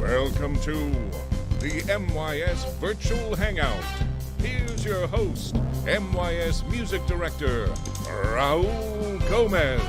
Welcome to the MYS Virtual Hangout. Here's your host, MYS Music Director, Raul Gomez.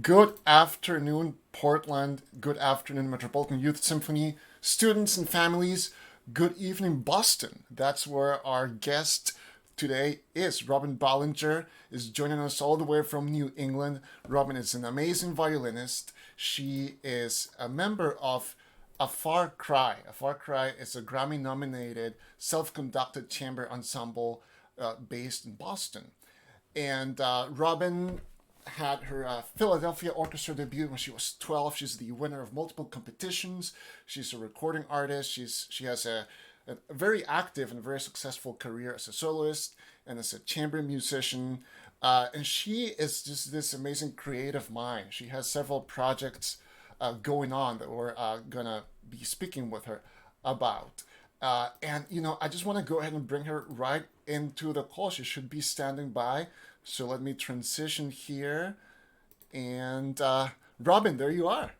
Good afternoon, Portland. Good afternoon, Metropolitan Youth Symphony. Students and families, good evening, Boston. That's where our guest today is. Robyn Bollinger is joining us all the way from New England. Robyn is an amazing violinist. She is a member of A Far Cry. A Far Cry is a Grammy-nominated, self-conducted chamber ensemble based in Boston. And Robyn had her Philadelphia Orchestra debut when she was 12. She's the winner of multiple competitions. She's a recording artist. She has a very active and very successful career as a soloist and as a chamber musician. And she is just this amazing creative mind. She has several projects going on that we're going to be speaking with her about. And, I just want to go ahead and bring her right into the call. She should be standing by. So let me transition here. And Robyn, there you are.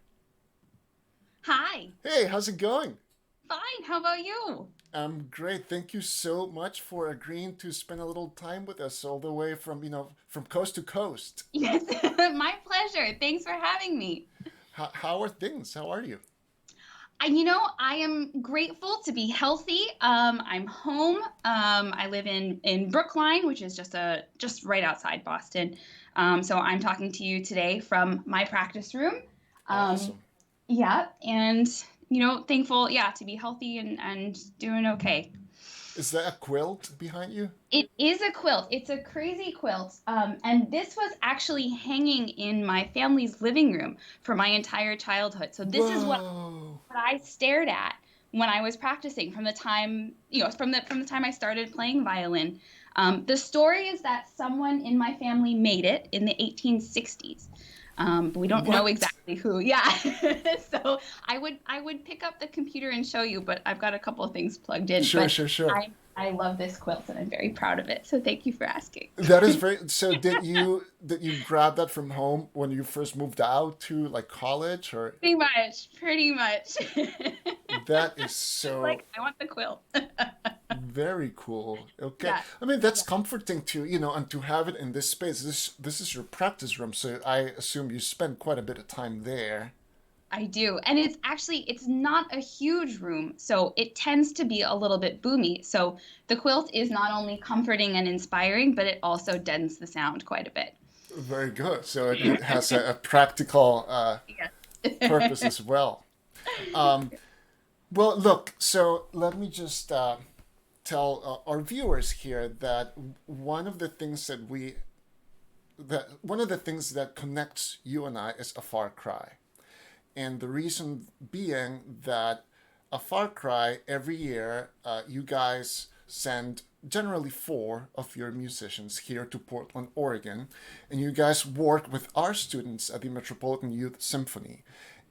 Hi. Hey, how's it going? Fine. How about you? I'm great. Thank you so much for agreeing to spend a little time with us all the way from coast to coast. Yes, my pleasure. Thanks for having me. How are things? How are you? I am grateful to be healthy. I'm home. I live in Brookline, which is just right outside Boston. So I'm talking to you today from my practice room. Awesome. Yeah, and thankful, to be healthy and doing okay. Is that a quilt behind you? It is a quilt. It's a crazy quilt. And this was actually hanging in my family's living room for my entire childhood. So this is what I stared at when I was practicing from the time, from the time I started playing violin. The story is that someone in my family made it in the 1860s. But we don't know exactly who. Yeah. So I would pick up the computer and show you, but I've got a couple of things plugged in. Sure. I love this quilt and I'm very proud of it. So thank you for asking. That is very. So did you grab that from home when you first moved out to college or? Pretty much. That is so. I want the quilt. Very cool. Okay. Yeah. I mean, that's comforting too, and to have it in this space. This is your practice room, so I assume you spend quite a bit of time there. I do. And it's not a huge room, so it tends to be a little bit boomy. So the quilt is not only comforting and inspiring, but it also deadens the sound quite a bit. Very good. So it has a practical purpose as well. Well, look, so let me just tell our viewers here that one of the things that connects you and I is A Far Cry. And the reason being that A Far Cry, every year, you guys send generally 4 of your musicians here to Portland, Oregon, and you guys work with our students at the Metropolitan Youth Symphony.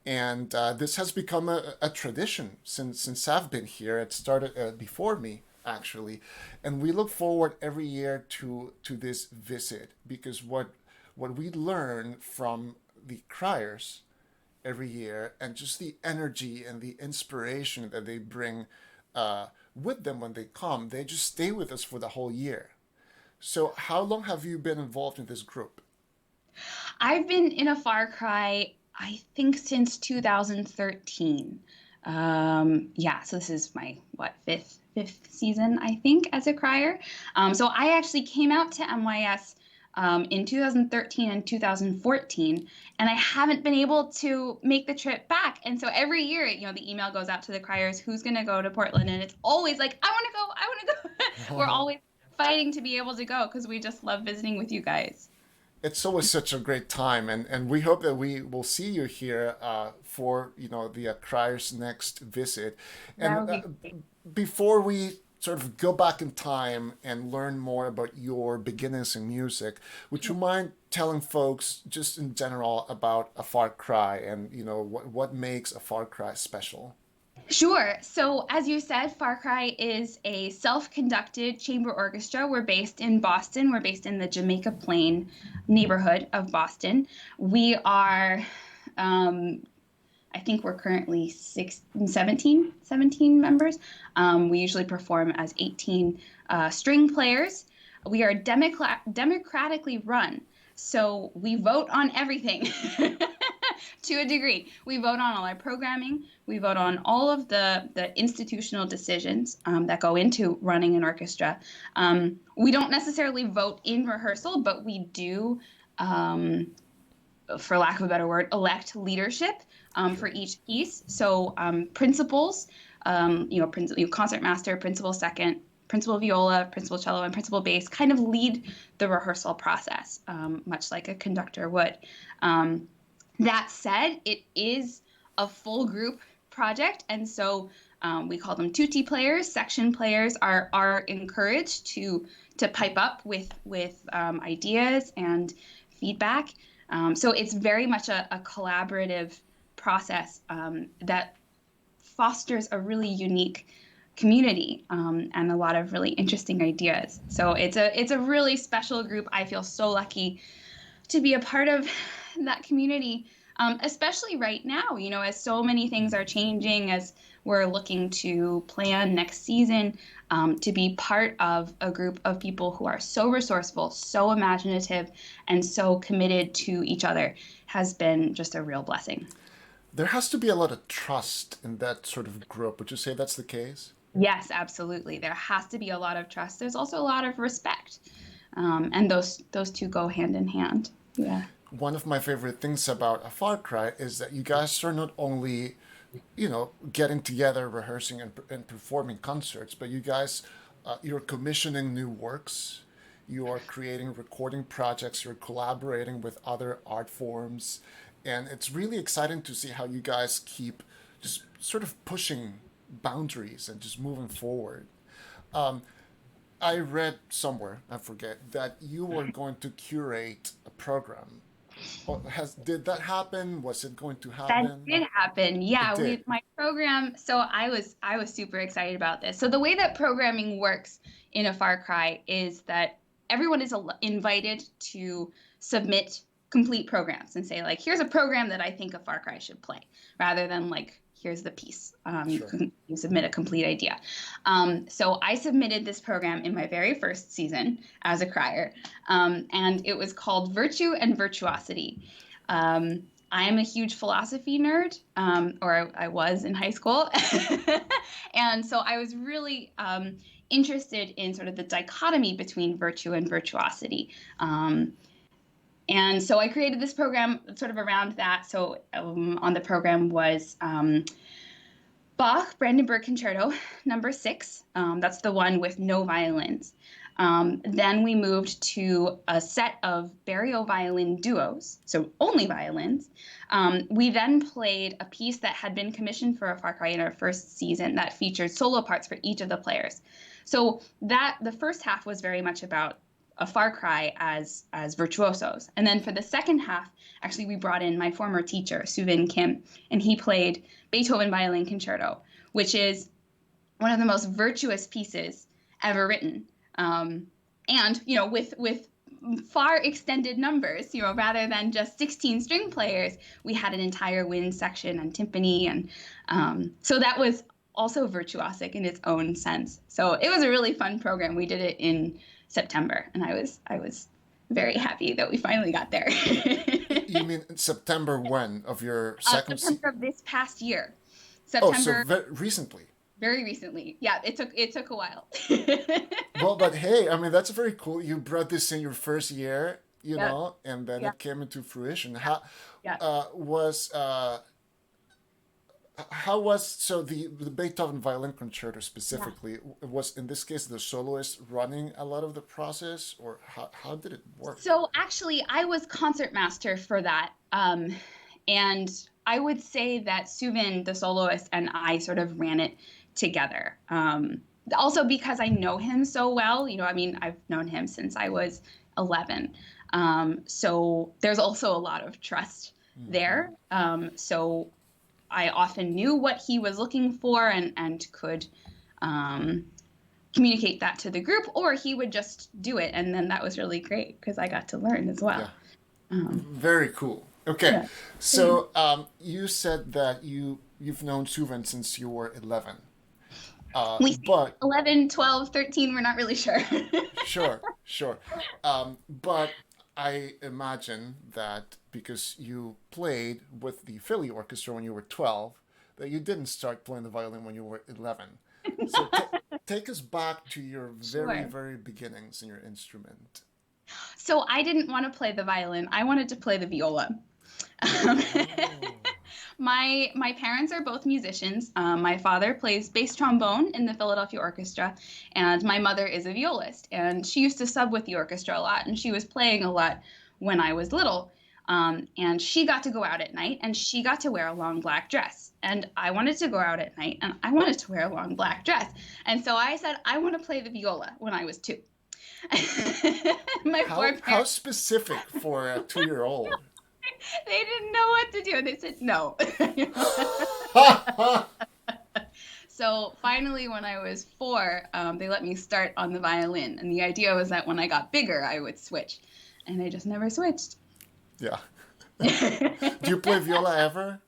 And this has become a tradition since I've been here. It started before me, actually. And we look forward every year to this visit because what we learn from the criers every year and just the energy and the inspiration that they bring with them when they come, they just stay with us for the whole year. So how long have you been involved in this group? I've been in A Far Cry, I think, since 2013. So this is my, fifth season, I think, as a crier. So I actually came out to MYS in 2013 and 2014, and I haven't been able to make the trip back. And so every year, the email goes out to the criers, who's going to go to Portland? And it's always like, I want to go. We're always fighting to be able to go because we just love visiting with you guys. It's always such a great time, and we hope that we will see you here for the criers' next visit. And before we sort of go back in time and learn more about your beginnings in music, would you mind telling folks just in general about A Far Cry and what makes A Far Cry special? Sure. So, as you said, Far Cry is a self-conducted chamber orchestra. We're based in Boston. We're based in the Jamaica Plain neighborhood of Boston. We are, um, I think we're currently 17 members. We usually perform as 18 string players. We are democratically run. So we vote on everything to a degree. We vote on all our programming. We vote on all of the institutional decisions that go into running an orchestra. We don't necessarily vote in rehearsal, but we do, for lack of a better word, elect leadership for each piece. So principals, concertmaster, principal second, principal viola, principal cello, and principal bass kind of lead the rehearsal process, much like a conductor would. That said, it is a full group project, and so we call them tutti players. Section players are encouraged to pipe up with ideas and feedback. So it's very much a collaborative process that fosters a really unique community and a lot of really interesting ideas. So it's a really special group. I feel so lucky to be a part of that community, especially right now, as so many things are changing, as we're looking to plan next season, to be part of a group of people who are so resourceful, so imaginative, and so committed to each other has been just a real blessing. There has to be a lot of trust in that sort of group. Would you say that's the case? Yes, absolutely. There has to be a lot of trust. There's also a lot of respect. And those two go hand in hand. Yeah. One of my favorite things about A Far Cry is that you guys are not only, getting together, rehearsing and performing concerts, but you guys, you're commissioning new works, you are creating recording projects, you're collaborating with other art forms, and it's really exciting to see how you guys keep just sort of pushing boundaries and just moving forward. I read somewhere, I forget, that you were going to curate a program. Did that happen? Was it going to That happen? did happen. It Yeah, did. my program. So I was super excited about this. So the way that programming works in a Far Cry is that everyone is invited to submit complete programs and say like, here's a program that I think a Far Cry should play, rather than like, here's the piece. Sure. You submit a complete idea. So I submitted this program in my very first season as a crier, and it was called Virtue and Virtuosity. I am a huge philosophy nerd, or I was in high school. And so I was really interested in sort of the dichotomy between virtue and virtuosity. And so I created this program sort of around that. So on the program was Bach, Brandenburg Concerto, number 6. That's the one with no violins. Then we moved to a set of barrio violin duos, so only violins. We then played a piece that had been commissioned for a Far Cry in our first season that featured solo parts for each of the players. So the first half was very much about a Far Cry as virtuosos. And then for the second half, actually, we brought in my former teacher, Suvin Kim, and he played Beethoven Violin Concerto, which is one of the most virtuous pieces ever written. And, with far extended numbers, rather than just 16 string players, we had an entire wind section and timpani. And so that was also virtuosic in its own sense. So it was a really fun program. We did it in September, and I was very happy that we finally got there. You mean September when of your second season? September of this past year. Oh, so September, recently. very recently. Yeah, it took a while. Well, but hey, I mean that's very cool. You brought this in your first year, Yeah, and then yeah, it came into fruition. How yeah. was how was so the Beethoven Violin Concerto Yeah. specifically was in this case the soloist running a lot of the process, or how did it work? So actually, I was concertmaster for that. And I would say that Suvin, the soloist, and I sort of ran it together. Also because I know him so well, I mean, I've known him since I was 11. So there's also a lot of trust Hmm. there. So I often knew what he was looking for and could communicate that to the group, or he would just do it. And then that was really great because I got to learn as well. Yeah. Very cool. Okay. Yeah. So you said that you've known Suvan since you were 11. But 11, 12, 13, we're not really sure. sure. But I imagine that because you played with the Philly Orchestra when you were 12, that you didn't start playing the violin when you were 11. So take us back to your very, Sure. very beginnings in your instrument. So I didn't want to play the violin. I wanted to play the viola. My parents are both musicians. My father plays bass trombone in the Philadelphia Orchestra, and my mother is a violist. And she used to sub with the orchestra a lot, and she was playing a lot when I was little. And she got to go out at night, and she got to wear a long black dress. And I wanted to go out at night, and I wanted to wear a long black dress. And so I said, I want to play the viola when I was 2. How specific for a 2-year-old? They didn't know what to do. They said no. So finally, when I was 4, they let me start on the violin. And the idea was that when I got bigger, I would switch. And I just never switched. Yeah. Do you play viola ever?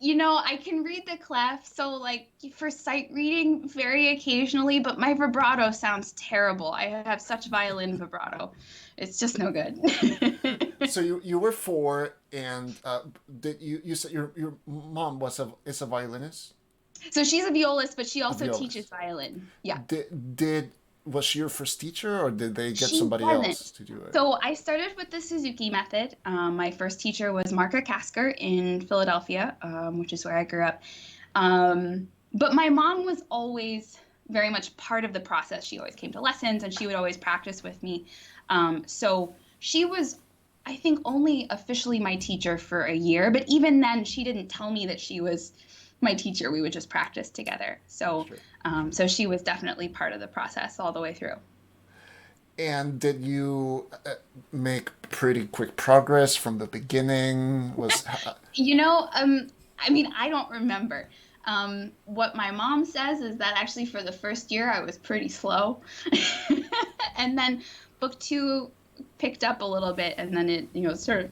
I can read the clef, so like for sight reading very occasionally, but my vibrato sounds terrible. I have such violin vibrato. It's just no good. So you were 4, and did you said your mom is a violinist? So she's a violist, but she also violist. teaches violin. Yeah. Was she your first teacher, or did they get She somebody wasn't. else to do it? So I started with the Suzuki method. My first teacher was Marka Kasker in Philadelphia, which is where I grew up. But my mom was always very much part of the process. She always came to lessons, and she would always practice with me. So she was, I think, only officially my teacher for a year. But even then, she didn't tell me that she was my teacher. We would just practice together. So, Sure. so she was definitely part of the process all the way through. And did you make pretty quick progress from the beginning? I mean, I don't remember. What my mom says is that actually for the first year I was pretty slow. And then book 2 picked up a little bit, and then it sort of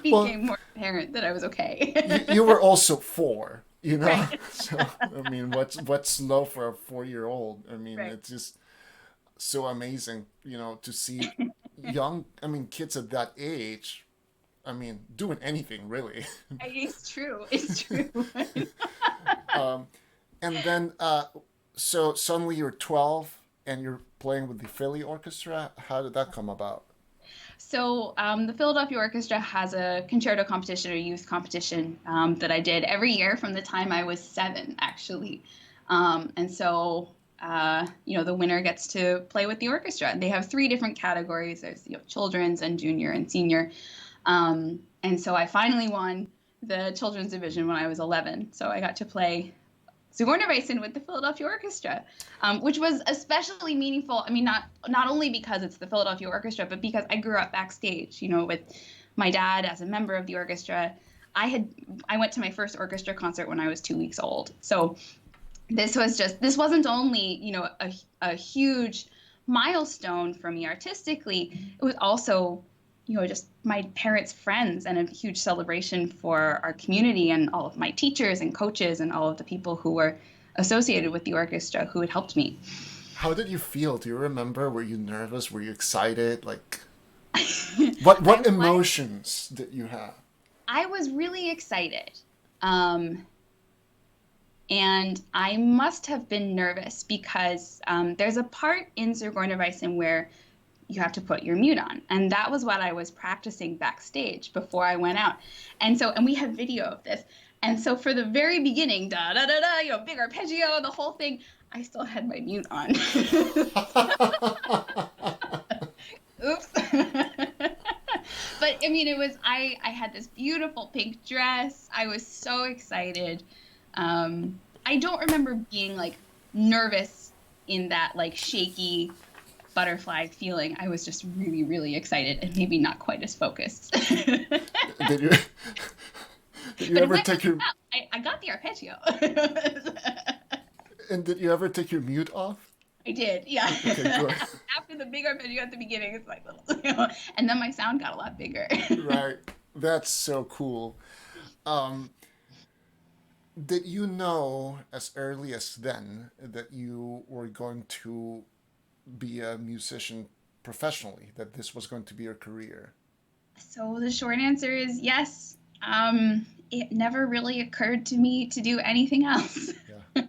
became more apparent that I was okay. you were also 4, Right. So I mean, what's slow for a 4-year-old? I mean, Right. it's just so amazing, to see kids at that age, doing anything really. It's true. It's true. And then, so suddenly you're 12 and you're playing with the Philly Orchestra. How did that come about? So the Philadelphia Orchestra has a concerto competition or youth competition that I did every year from the time I was 7, actually. And so, the winner gets to play with the orchestra. They have 3 different categories. There's children's and junior and senior. And so I finally won the children's division when I was 11. So I got to play Zigeunerweisen with the Philadelphia Orchestra, which was especially meaningful. I mean, not only because it's the Philadelphia Orchestra, but because I grew up backstage, with my dad as a member of the orchestra. I went to my first orchestra concert when I was 2 weeks old. So this wasn't only, a huge milestone for me artistically. It was also, just my parents' friends, and a huge celebration for our community and all of my teachers and coaches and all of the people who were associated with the orchestra who had helped me. How did you feel? Do you remember? Were you nervous? Were you excited? Like, what emotions did you have? I was really excited. And I must have been nervous because there's a part in Zigeunerweisen where you have to put your mute on. And that was what I was practicing backstage before I went out. And we have video of this. And so for the very beginning, da da da da, big arpeggio, the whole thing, I still had my mute on. Oops. But I mean, I had this beautiful pink dress. I was so excited. I don't remember being like nervous in that like shaky butterfly feeling. I was just really, really excited and maybe not quite as focused. Did you ever take your the arpeggio. And did you ever take your mute off? I did, yeah. Okay, good. After the big arpeggio at the beginning, it's like little, and then my sound got a lot bigger. Right. That's so cool. Um, did you know as early as then that you were going to be a musician professionally, that this was going to be your career? So the short answer is yes. It never really occurred to me to do anything else. Yeah.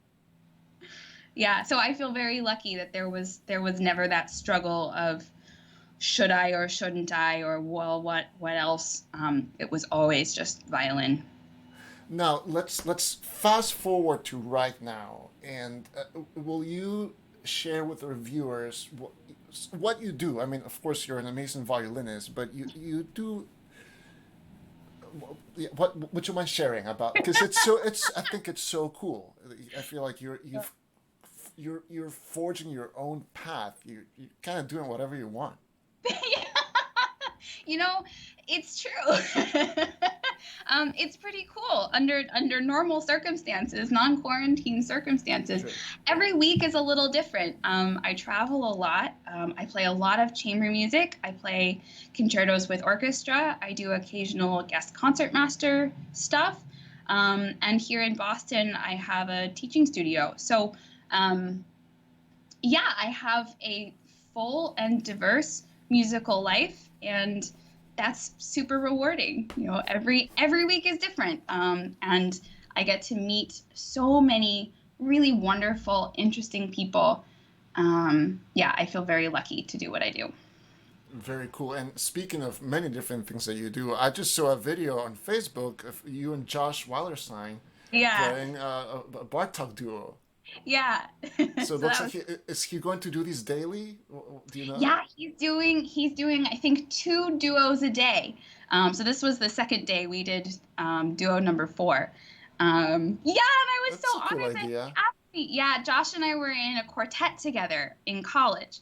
Yeah, so I feel very lucky that there was never that struggle of should I or shouldn't I, or well, what else? It was always just violin. Now let's fast forward to right now, and will you share with our viewers what you do? I mean, of course, you're an amazing violinist, but you do. What would you mind sharing about? Because it's I think it's so cool. I feel like you're forging your own path. You're kind of doing whatever you want. Yeah. You know, it's true. It's pretty cool under normal circumstances, non-quarantine circumstances. Sure. Every week is a little different. I travel a lot. I play a lot of chamber music. I play concertos with orchestra. I do occasional guest concertmaster stuff. And here in Boston, I have a teaching studio. So, yeah, I have a full and diverse musical life, and that's super rewarding. Every week is different, and I get to meet so many really wonderful, interesting people. Yeah, I feel very lucky to do what I do. Very cool. And speaking of many different things that you do, I just saw a video on Facebook of you and Josh Wallerstein Yeah, playing a Bartok duo. yeah. So it So looks that like was is he going to do these daily? Do you know? Yeah, he's doing I think 2 duos a day. So this was the second day we did duo number 4. Yeah, and I was That's so a cool honored that he idea. asked me. Yeah, Josh and I were in a quartet together in college.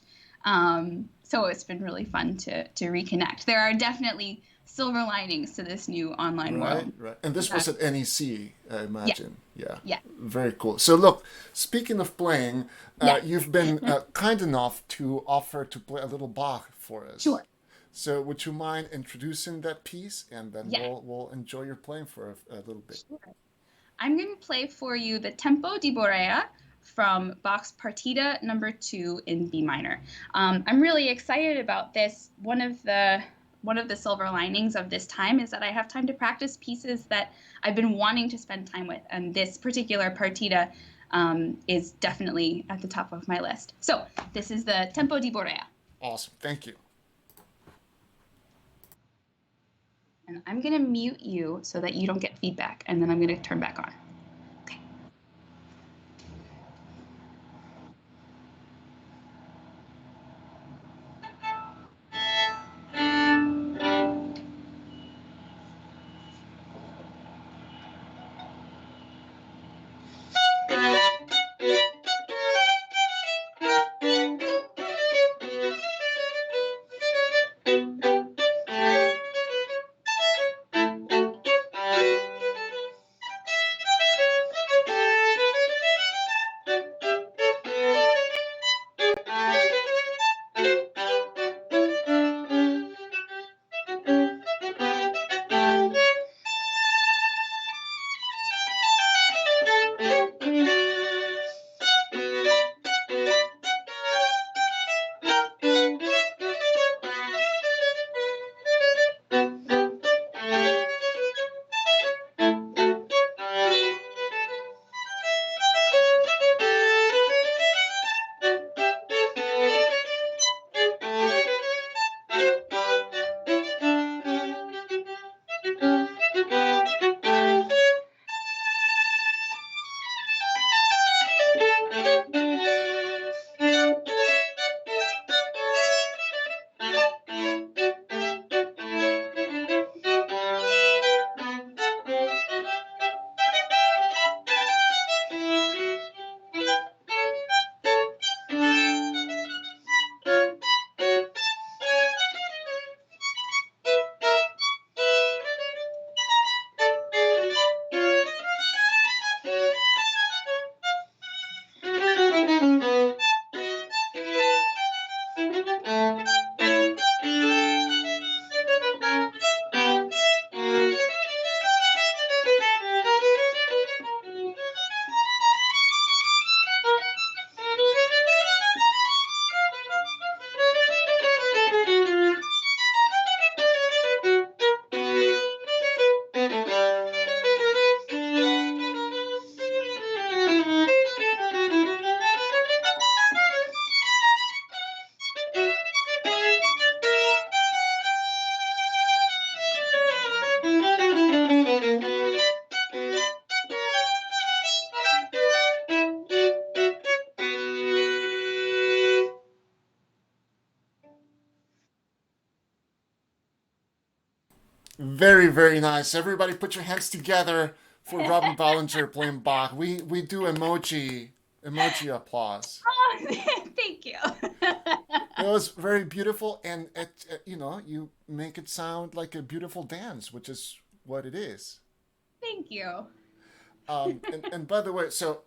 So it's been really fun to reconnect. There are definitely silver linings to this new online Right, world. right. And this Yeah, was at NEC, I yeah, imagine. Yeah. yeah, Very cool. So look, speaking of playing, yeah. you've been kind enough to offer to play a little Bach for us. Sure. So would you mind introducing that piece, and then Yeah, we'll enjoy your playing for a little bit. sure. I'm going to play for you the Tempo di Borea from Bach's Partita number 2 in B minor. I'm really excited about this. One of the silver linings of this time is that I have time to practice pieces that I've been wanting to spend time with, and this particular partita is definitely at the top of my list. So this is the Tempo di Borea, Awesome. Thank you. and I'm going to mute you so that you don't get feedback, and then I'm going to turn back on. Okay. Very, very nice. Everybody put your hands together for Robyn Bollinger playing Bach. We do emoji applause. Oh, thank you. It was very beautiful, and you make it sound like a beautiful dance, which is what it is. Thank you. And by the way, so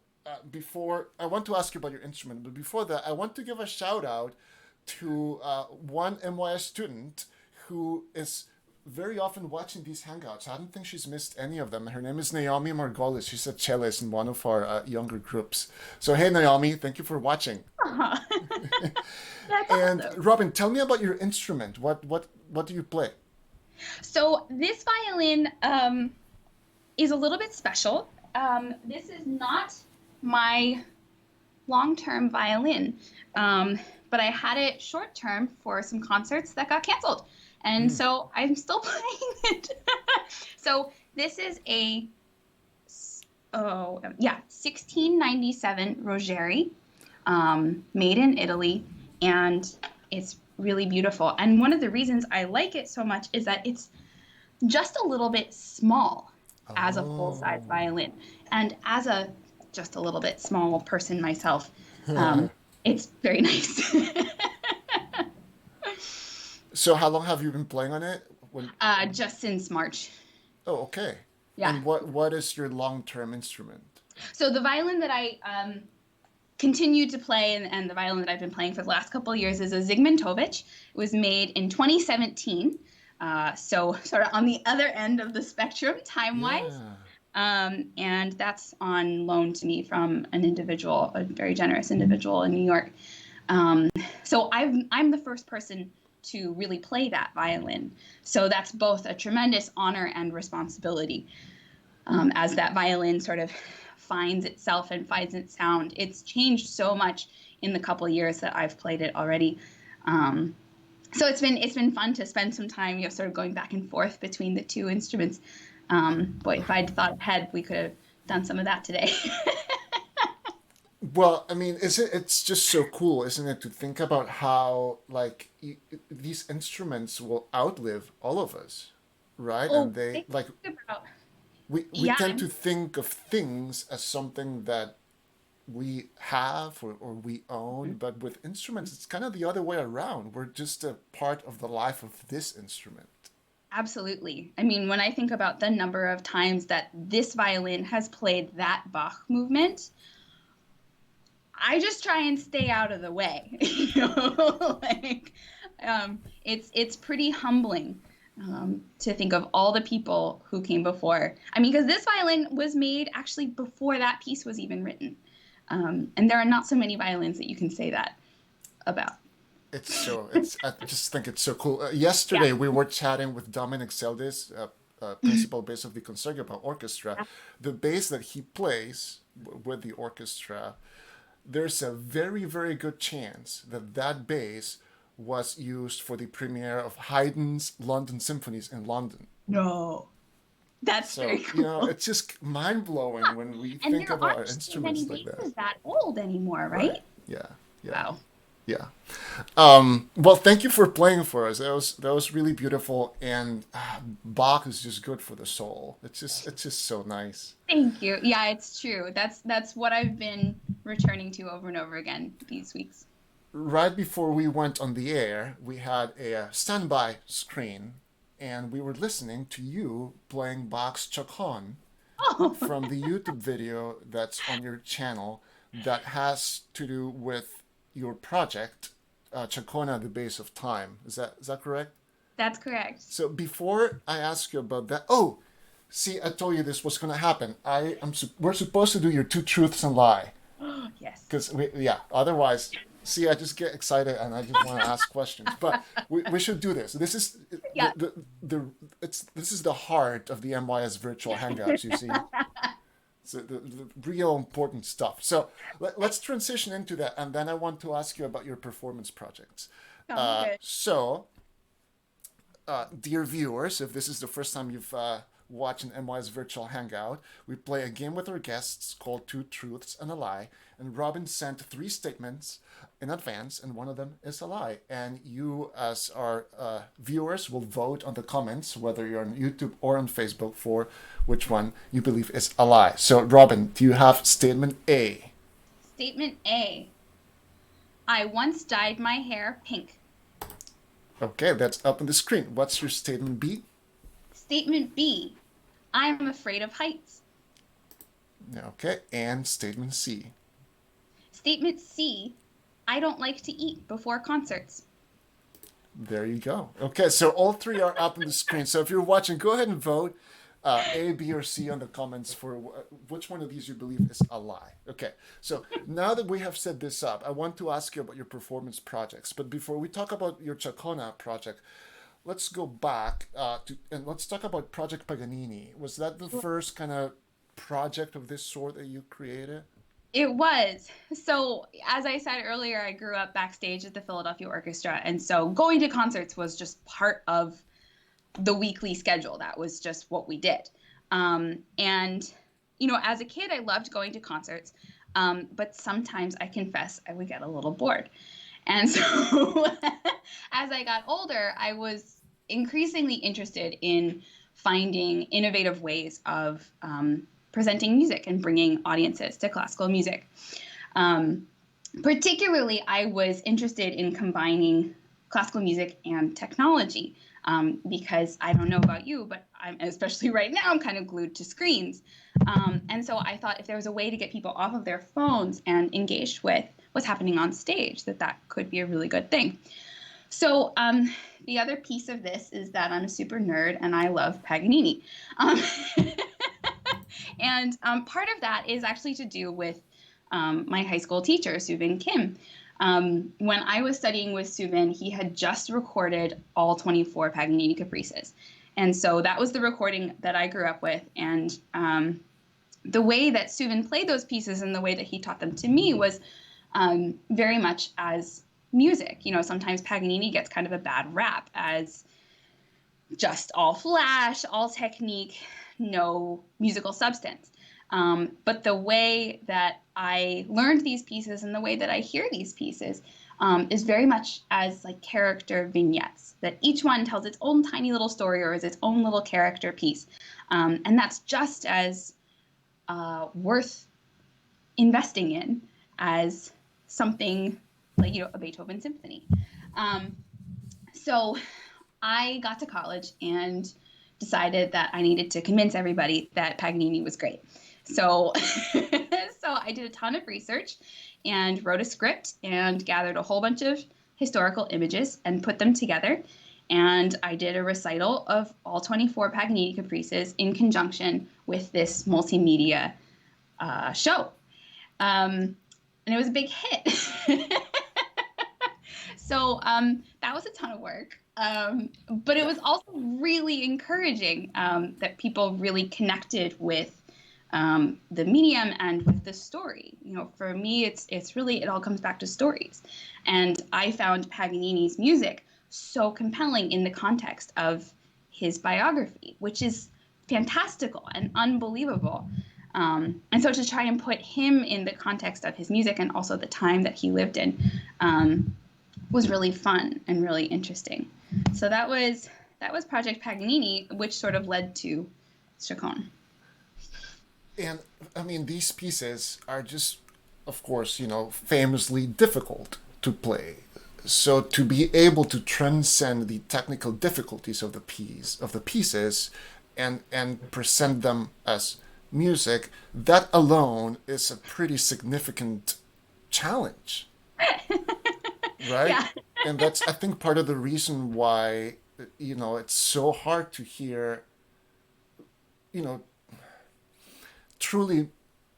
before I want to ask you about your instrument, but before that, I want to give a shout out to one MYS student who is very often watching these hangouts. I don't think she's missed any of them. Her name is Naomi Margolis. She's a cellist in one of our younger groups. So hey, Naomi, thank you for watching. Aw. That's And awesome. Robyn, tell me about your instrument. What do you play? So this violin is a little bit special. This is not my long-term violin, but I had it short-term for some concerts that got canceled. And so I'm still playing it. So this is a 1697 Rogeri, made in Italy, and it's really beautiful. And one of the reasons I like it so much is that it's just a little bit small as a full-size violin. And as a just a little bit small person myself, it's very nice. So how long have you been playing on it? Just since March. Oh, okay. Yeah. And what is your long-term instrument? So the violin that I continued to play and the violin that I've been playing for the last couple of years is a Zygmuntovich. It was made in 2017. So sort of on the other end of the spectrum time-wise. And that's on loan to me from an individual, a very generous individual in New York. So I'm the first person to really play that violin. So that's both a tremendous honor and responsibility, as that violin sort of finds itself and finds its sound. It's changed so much in the couple of years that I've played it already. So it's been fun to spend some time, sort of going back and forth between the two instruments. Boy, if I'd thought ahead, we could have done some of that today. Well, I mean, it's just so cool, isn't it, to think about how like these instruments will outlive all of us, right? Oh, And they like think about, we yeah, tend to think of things as something that we have or we own, but with instruments, it's kind of the other way around. We're just a part of the life of this instrument. absolutely. I mean, when I think about the number of times that this violin has played that Bach movement, I just try and stay out of the way. Like, it's pretty humbling, to think of all the people who came before. I mean, because this violin was made actually before that piece was even written. And there are not so many violins that you can say that about. I just think it's so cool. Yesterday we were chatting with Dominic Seldis, principal bass of the Concerto Orchestra. The bass that he plays with the orchestra, there's a very, very good chance that that bass was used for the premiere of Haydn's London Symphonies in London. No. That's So, very cool. it's just mind-blowing when we And think there about aren't so instruments many like that. bases that old anymore, right? Yeah, yeah. Wow. Yeah. Well, thank you for playing for us. That was really beautiful, and Bach is just good for the soul. It's just so nice. Thank you. Yeah, it's true. That's what I've been returning to over and over again these weeks. Right before we went on the air, we had a standby screen, and we were listening to you playing Bach's Chaconne Oh, from the YouTube video that's on your channel that has to do with your project, Chaconne at the Base of Time. Is that correct? that's correct. So before I ask you about that, oh, see, I told you this was going to happen. We're supposed to do your two truths and lie, Yes. because otherwise, see, I just get excited and I just want to ask questions. But we should do this. This is Yeah. this is the heart of the MYS virtual hangouts. You see. So the real important stuff. So let's transition into that, and then I want to ask you about your performance projects. Sounds good. So, dear viewers, if this is the first time you've watch an MYS virtual hangout. We play a game with our guests called Two Truths and a Lie. And Robyn sent three statements in advance, and one of them is a lie. And you, as our viewers, will vote on the comments, whether you're on YouTube or on Facebook, for which one you believe is a lie. So, Robyn, do you have statement A? Statement A. I once dyed my hair pink. Okay, that's up on the screen. What's your statement B? Statement B. I am afraid of heights. Okay, and statement C. Statement C. I don't like to eat before concerts. There you go. Okay, so all three are up on the screen. So if you're watching, go ahead and vote A, B, or C on the comments for which one of these you believe is a lie. Okay, so now that we have set this up, I want to ask you about your performance projects. But before we talk about your Chacona project, let's go back and let's talk about Project Paganini. Was that the first kind of project of this sort that you created? It was. So, as I said earlier, I grew up backstage at the Philadelphia Orchestra. And so going to concerts was just part of the weekly schedule. That was just what we did. And, you know, as a kid, I loved going to concerts. But sometimes I confess I would get a little bored. And so as I got older, I was increasingly interested in finding innovative ways of presenting music and bringing audiences to classical music. Particularly, I was interested in combining classical music and technology because I don't know about you, but especially right now, I'm kind of glued to screens. And so I thought if there was a way to get people off of their phones and engaged with what's happening on stage, that could be a really good thing. So the other piece of this is that I'm a super nerd and I love Paganini. And part of that is actually to do with my high school teacher, Subin Kim. When I was studying with Subin, he had just recorded all 24 Paganini Caprices. And so that was the recording that I grew up with. And the way that Subin played those pieces and the way that he taught them to me was very much as music. You know, sometimes Paganini gets kind of a bad rap as just all flash, all technique, no musical substance. But the way that I learned these pieces and the way that I hear these pieces is very much as like character vignettes, that each one tells its own tiny little story or is its own little character piece. And that's just as worth investing in as something like, you know, a Beethoven symphony. So I got to college and decided that I needed to convince everybody that Paganini was great. So, so I did a ton of research and wrote a script and gathered a whole bunch of historical images and put them together. And I did a recital of all 24 Paganini Caprices in conjunction with this multimedia show. And it was a big hit. So that was a ton of work. But it was also really encouraging that people really connected with the medium and with the story. You know, for me, it's really, it all comes back to stories. And I found Paganini's music so compelling in the context of his biography, which is fantastical and unbelievable. And so to try and put him in the context of his music and also the time that he lived in was really fun and really interesting. So that was Project Paganini, which sort of led to Chacon. And I mean, these pieces are just, of course, you know, famously difficult to play. So to be able to transcend the technical difficulties of the pieces and present them as music, that alone is a pretty significant challenge. Right? Yeah. And that's, I think, part of the reason why, you know, it's so hard to hear, you know, truly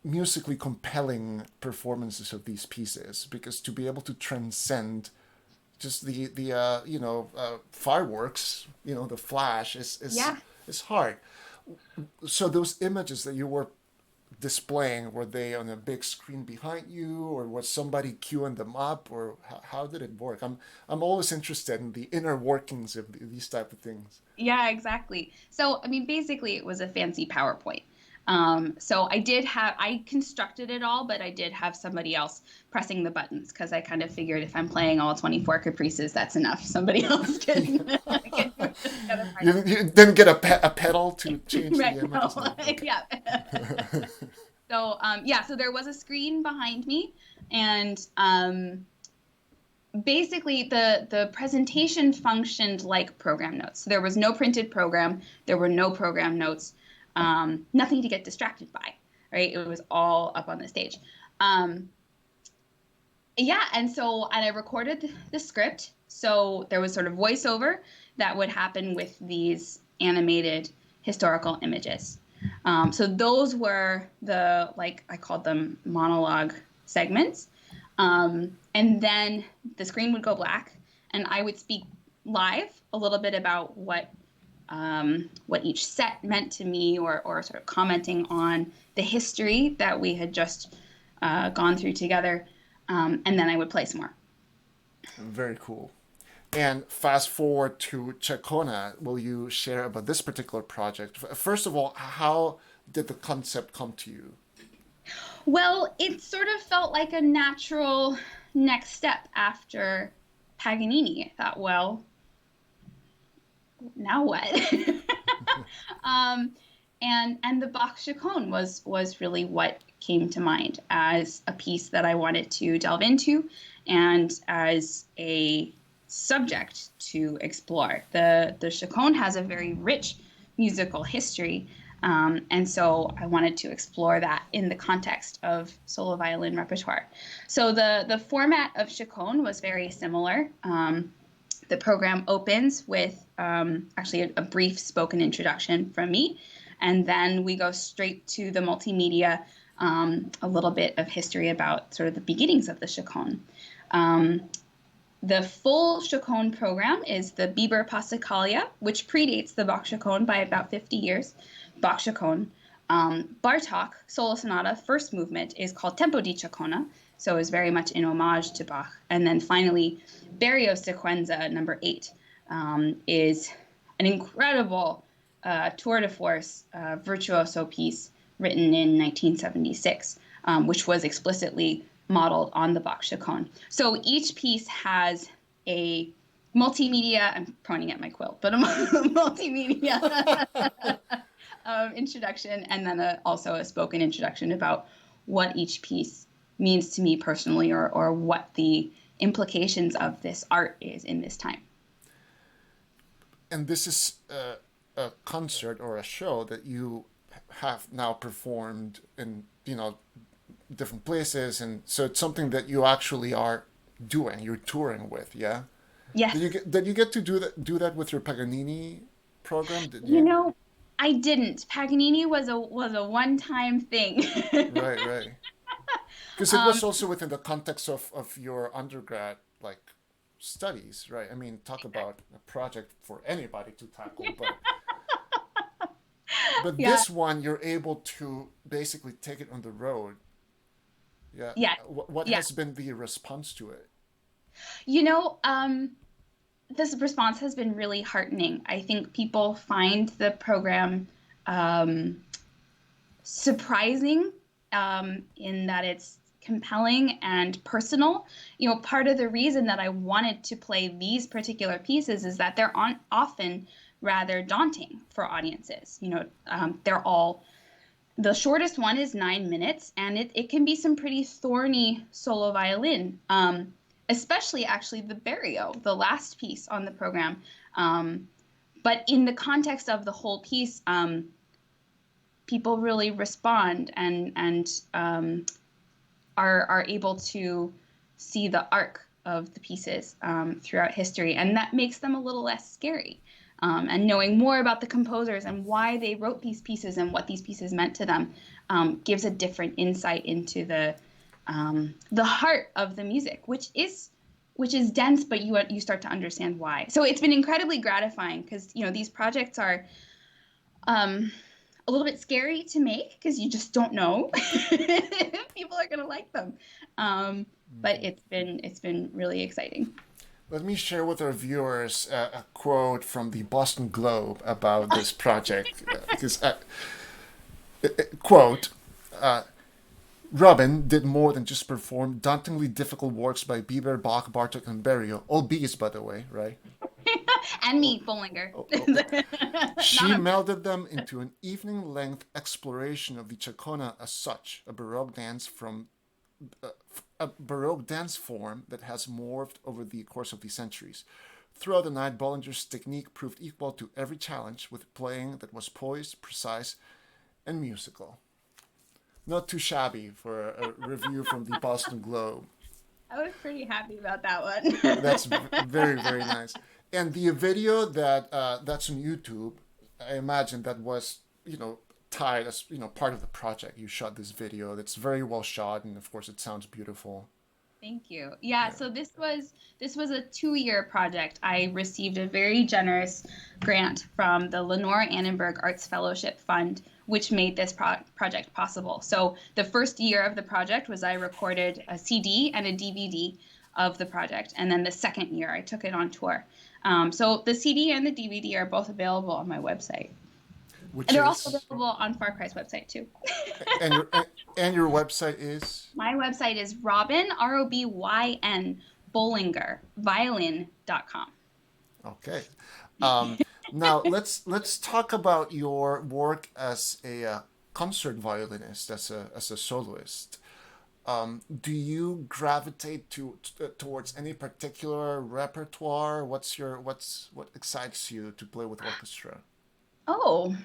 musically compelling performances of these pieces, because to be able to transcend just the fireworks, you know, the flash is hard. So those images that you were displaying? Were they on a big screen behind you, or was somebody queuing them up, or how did it work? I'm always interested in the inner workings of these type of things. Yeah, exactly. So, I mean, basically, it was a fancy PowerPoint. So I constructed it all, but I did have somebody else pressing the buttons because I kind of figured if I'm playing all 24 caprices, that's enough. Somebody else can do it the other part. You didn't get a pedal to change Right, the images? no. No. Okay. Yeah. So, yeah, so there was a screen behind me, and basically the presentation functioned like program notes. So there was no printed program, there were no program notes, nothing to get distracted by, right? It was all up on the stage. Yeah, and I recorded the script. So there was sort of voiceover that would happen with these animated historical images. So those were I called them monologue segments. And then the screen would go black, and I would speak live a little bit about what each set meant to me, or sort of commenting on the history that we had just gone through together. And then I would play some more. Very cool. And fast forward to Chacona, will you share about this particular project? First of all, how did the concept come to you? Well, it sort of felt like a natural next step after Paganini. I thought, well, now what? And the Bach Chaconne was really what came to mind as a piece that I wanted to delve into, and as a subject to explore. The Chaconne has a very rich musical history, and so I wanted to explore that in the context of solo violin repertoire. So the format of Chaconne was very similar. The program opens with actually a brief spoken introduction from me, and then we go straight to the multimedia, a little bit of history about sort of the beginnings of the Chaconne. The full Chaconne program is the Bieber Passacaglia, which predates the Bach Chaconne by about 50 years. Bach Chaconne. Bartók Solo Sonata, first movement, is called Tempo di Chacona, so is very much in homage to Bach. And then finally, Berlioz Sequenza, number 8, is an incredible tour de force virtuoso piece written in 1976, which was explicitly modeled on the Bach Chaconne. So each piece has a multimedia, I'm pointing at my quilt, but a multimedia introduction, and then also a spoken introduction about what each piece means to me personally, or what the implications of this art is in this time. And this is a concert or a show that you have now performed in, different places, and so it's something that you actually are doing. You're touring with, yeah. Yes. Did you get to do that with your Paganini program? Did you? I didn't. Paganini was a one-time thing. Right. Because it was also within the context of your undergrad studies, right? I mean, talk about a project for anybody to tackle, but Yeah. this one you're able to basically take it on the road. Yeah. Yeah. What Yeah. has been the response to it? This response has been really heartening. I think people find the program surprising, in that it's compelling and personal. Part of the reason that I wanted to play these particular pieces is that they're often rather daunting for audiences. The shortest one is 9 minutes, and it can be some pretty thorny solo violin, especially actually the Barrio, the last piece on the program. But in the context of the whole piece, people really respond and are able to see the arc of the pieces throughout history, and that makes them a little less scary. And knowing more about the composers and why they wrote these pieces and what these pieces meant to them gives a different insight into the heart of the music, which is dense, but you start to understand why. So it's been incredibly gratifying because these projects are a little bit scary to make because you just don't know if people are going to like them. But it's been really exciting. Let me share with our viewers a quote from the Boston Globe about this project. Because, quote, Robyn did more than just perform dauntingly difficult works by Bieber, Bach, Bartok, and Berio. All B's, by the way, right? And me, Bollinger. She melded them into an evening-length exploration of the Chacona as such, a Baroque dance form that has morphed over the course of the centuries. Throughout the night, Bollinger's technique proved equal to every challenge, with playing that was poised, precise, and musical. Not too shabby for a review from the Boston Globe. I was pretty happy about that one. That's very, very nice. And the video that's on YouTube, I imagine that was, tied as, part of the project. You shot this video. That's very well shot, and of course, it sounds beautiful. Thank you. Yeah, so this was a 2-year project. I received a very generous grant from the Lenore Annenberg Arts Fellowship Fund, which made this project possible. So the first year of the project was I recorded a CD and a DVD of the project, and then the second year I took it on tour. So the CD and the DVD are both available on my website. And they're also available on Far Cry's website too. and your website is? My website is Robyn, Robyn, Bollinger, violin.com. Okay. Now let's talk about your work as a concert violinist, as a soloist. Do you gravitate towards any particular repertoire? What excites you to play with orchestra? Oh,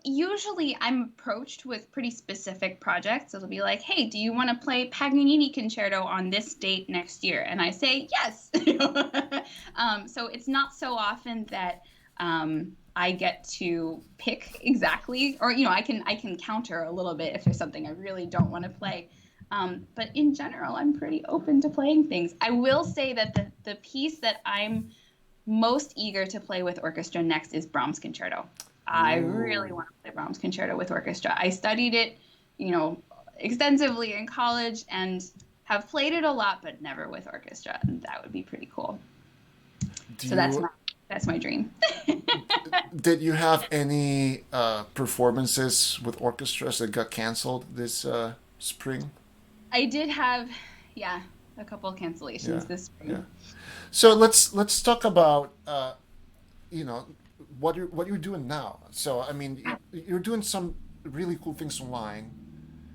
usually I'm approached with pretty specific projects. It'll be like, hey, do you want to play Paganini Concerto on this date next year? And I say, yes. So it's not so often that I get to pick exactly, or, I can counter a little bit if there's something I really don't want to play. But in general, I'm pretty open to playing things. I will say that the piece that I'm most eager to play with orchestra next is Brahms Concerto. I really want to play Brahms Concerto with orchestra. I studied it, extensively in college and have played it a lot, but never with orchestra. And that would be pretty cool. That's my dream. Did you have any performances with orchestras that got canceled this spring? I did have, a couple of cancellations this spring. Yeah. So let's talk about what you're doing now. So I mean, you're doing some really cool things online.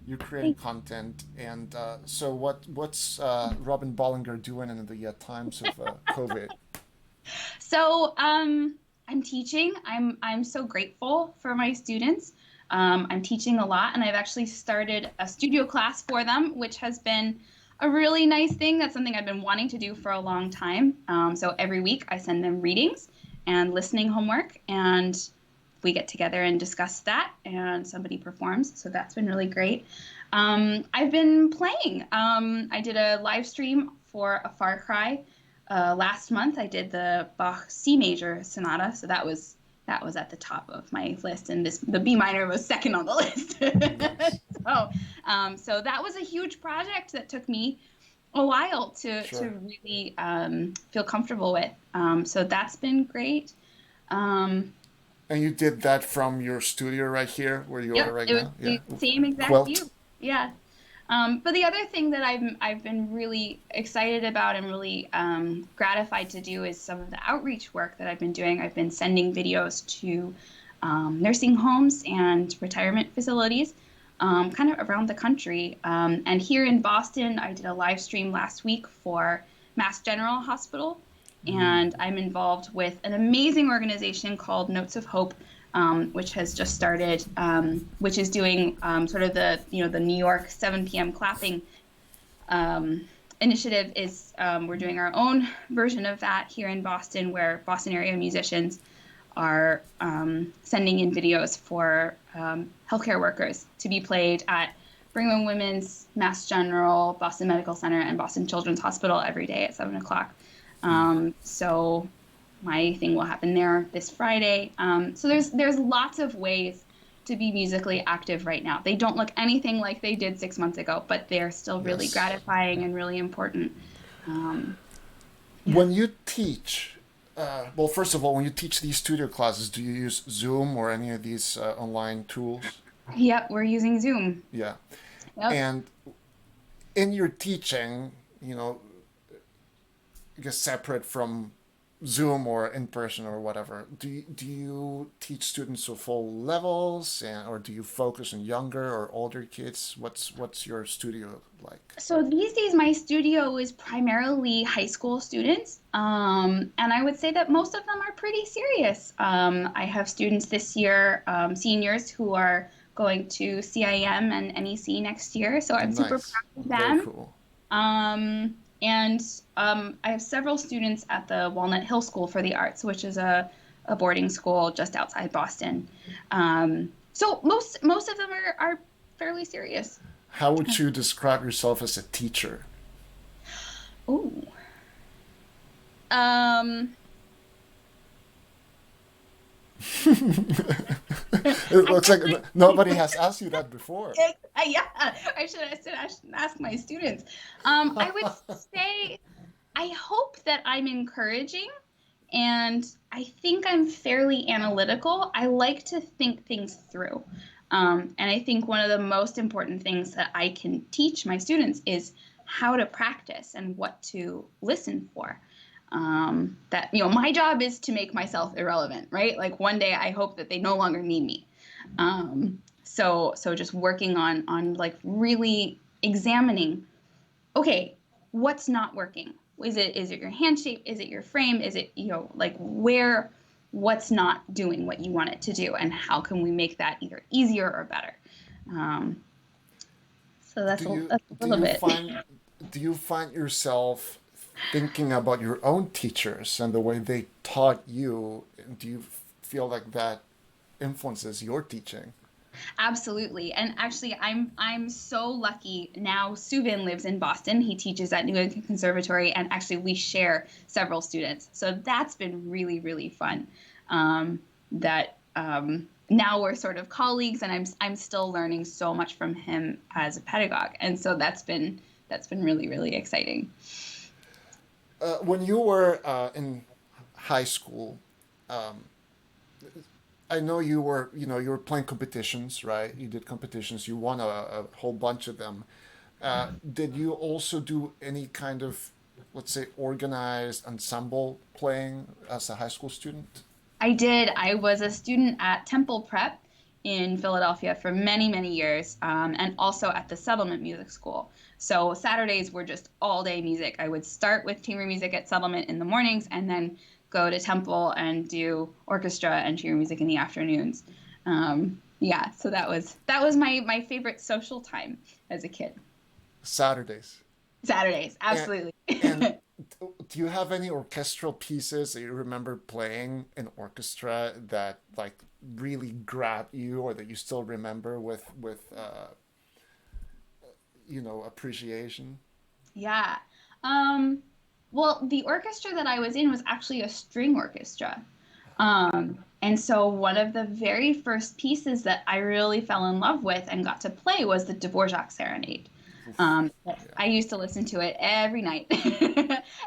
You're creating content, and so what's Robyn Bollinger doing in the times of COVID? So I'm teaching. I'm so grateful for my students. I'm teaching a lot, and I've actually started a studio class for them, which has been a really nice thing. That's something I've been wanting to do for a long time. So every week I send them readings and listening homework, and we get together and discuss that, and somebody performs. So that's been really great. I've been playing. I did a live stream for a Far Cry. Last month I did the Bach C major sonata, so that was at the top of my list, and the B minor was second on the list. So that was a huge project that took me a while to really feel comfortable with. So that's been great. And you did that from your studio right here, where you are right now? Yeah, the same exact view. Yeah. But the other thing that I've been really excited about and really gratified to do is some of the outreach work that I've been doing. I've been sending videos to nursing homes and retirement facilities kind of around the country. And here in Boston, I did a live stream last week for Mass General Hospital. And I'm involved with an amazing organization called Notes of Hope, which has just started, which is doing sort of the New York 7 p.m. clapping initiative. We're doing our own version of that here in Boston, where Boston area musicians are sending in videos for healthcare workers to be played at Brigham and Women's, Mass General, Boston Medical Center, and Boston Children's Hospital every day at 7 o'clock. So my thing will happen there this Friday. So there's lots of ways to be musically active right now. They don't look anything like they did 6 months ago, but they're still really Yes. gratifying and really important. Um, yeah. When you teach, well, first of all, when you teach these studio classes, do you use Zoom or any of these online tools? Yep, we're using Zoom. Yeah. Yep. And in your teaching, I guess separate from Zoom or in person or whatever, do you teach students of all levels, or do you focus on younger or older kids? What's your studio like? So these days, my studio is primarily high school students, and I would say that most of them are pretty serious. I have students this year, seniors, who are going to CIM and NEC next year, so I'm super Nice. proud of Very them. cool. And I have several students at the Walnut Hill School for the Arts, which is a boarding school just outside Boston. So most of them are fairly serious. How would you describe yourself as a teacher? Ooh. Um, It looks like nobody has asked you that before. yeah, I should ask my students. I would say I hope that I'm encouraging, and I think I'm fairly analytical. I like to think things through. And I think one of the most important things that I can teach my students is how to practice and what to listen for. That, my job is to make myself irrelevant, right? Like one day I hope that they no longer need me. So just working on like really examining, okay, what's not working? Is it your hand shape? Is it your frame? Is it, like what's not doing what you want it to do, and how can we make that either easier or better? So that's a little bit. Do you find yourself thinking about your own teachers and the way they taught you? Do you feel like that influences your teaching? Absolutely. And actually, I'm so lucky now. Suvin lives in Boston. He teaches at New England Conservatory, and actually we share several students. So that's been really, really fun. Now we're sort of colleagues, and I'm still learning so much from him as a pedagogue. And so that's been really, really exciting. When you were in high school, I know you were playing competitions, right? You did competitions. You won a whole bunch of them. Did you also do any kind of, let's say, organized ensemble playing as a high school student? I did. I was a student at Temple Prep in Philadelphia for many, many years, and also at the Settlement Music School. So Saturdays were just all day music. I would start with chamber music at Settlement in the mornings, and then go to Temple and do orchestra and chamber music in the afternoons. Yeah, so that was my favorite social time as a kid. Saturdays. Saturdays, absolutely. And do you have any orchestral pieces that you remember playing in orchestra that like really grabbed you, or that you still remember with appreciation? Yeah. Well, the orchestra that I was in was actually a string orchestra. And so one of the very first pieces that I really fell in love with and got to play was the Dvorak Serenade. I used to listen to it every night.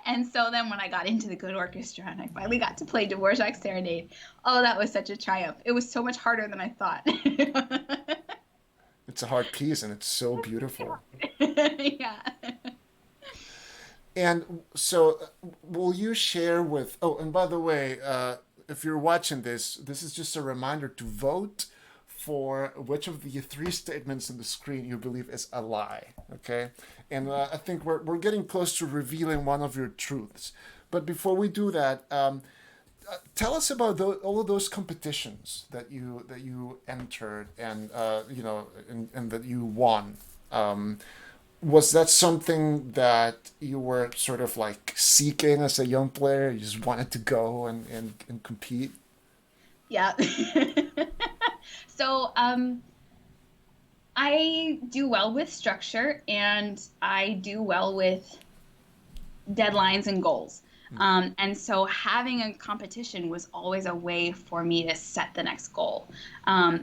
And so then when I got into the good orchestra and I finally got to play Dvorak Serenade, oh, that was such a triumph. It was so much harder than I thought. It's a hard piece and it's so beautiful. Yeah. And so, will you share with? Oh, and by the way, if you're watching this, this is just a reminder to vote for which of the three statements on the screen you believe is a lie. Okay, and I think we're getting close to revealing one of your truths. But before we do that, tell us about all of those competitions that you entered, and and that you won. Was that something that you were sort of like seeking as a young player? You just wanted to go and compete? Yeah. So I do well with structure, and I do well with deadlines and goals. And so having a competition was always a way for me to set the next goal.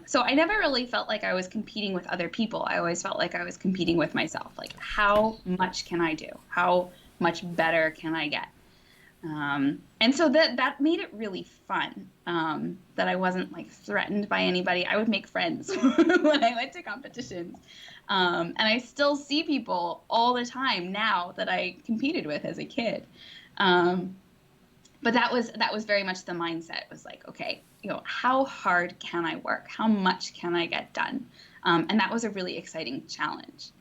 So I never really felt like I was competing with other people. I always felt like I was competing with myself. Like, how much can I do? How much better can I get? And so that made it really fun. That I wasn't like threatened by anybody. I would make friends when I went to competitions. And I still see people all the time now that I competed with as a kid. But that was very much the mindset. It was like, okay, how hard can I work? How much can I get done? And that was a really exciting challenge.